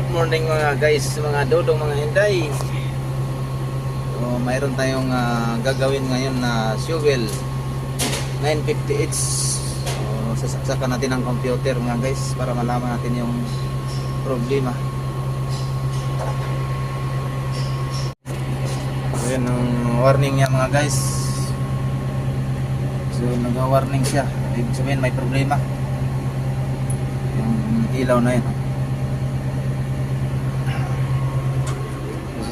Good morning mga guys, mga dodong, mga hinday. So, mayroon tayong gagawin ngayon na Showell 950H. So, sasaksakan natin ang computer mga guys para malaman natin yung problema. So, yun ang warning niya mga guys. So nag-warning siya, ibig sabihin may problema yung ilaw na yun.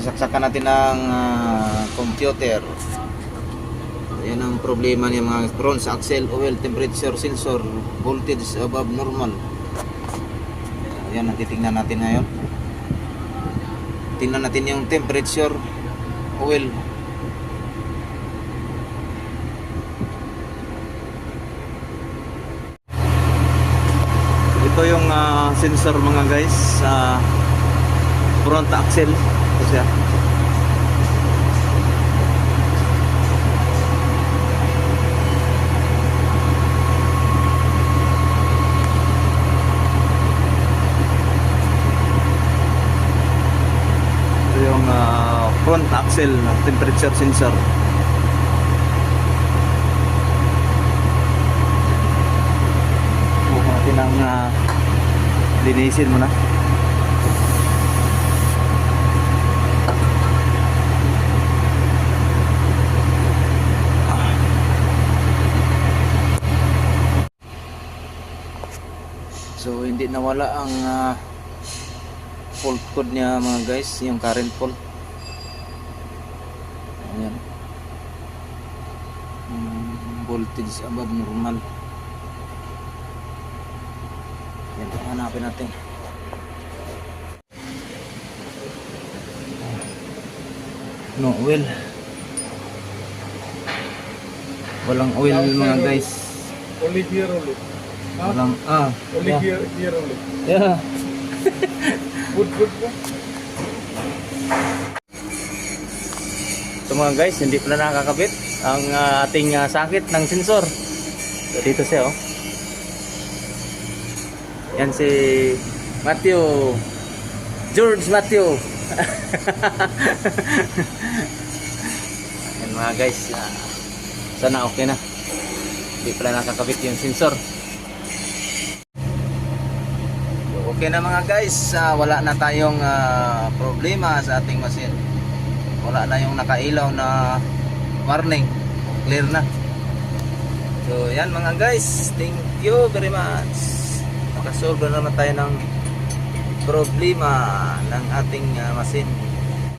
Sasaksakan natin ang computer. Yan ang problema niya mga bronze axle oil temperature sensor voltage above normal. Yan ang titingnan natin ngayon. Tingnan natin yung temperature oil. Ito yung sensor mga guys sa front axle. Ito siya. Ito yung front axle temperature sensor. Bukan natin ang linisin muna. So hindi nawala ang fault code niya mga guys, yung current fault. Ayan. Voltage above normal. Yan, hanapin natin. No oil. Walang oil mga guys. Only here only. Walang Only yeah. here only. Yeah. Good. So mga guys, hindi pala nakakabit ang ating sakit ng sensor. So dito siya oh. Yan si Matthew. George Matthew. Yan mga guys. Sana okay na. Hindi pala nakakabit yung sensor. Okay na mga guys, wala na tayong problema sa ating machine. Wala na yung nakailaw na warning. Clear na. So yan mga guys, thank you very much. Nakasolve na naman tayo ng problema ng ating machine.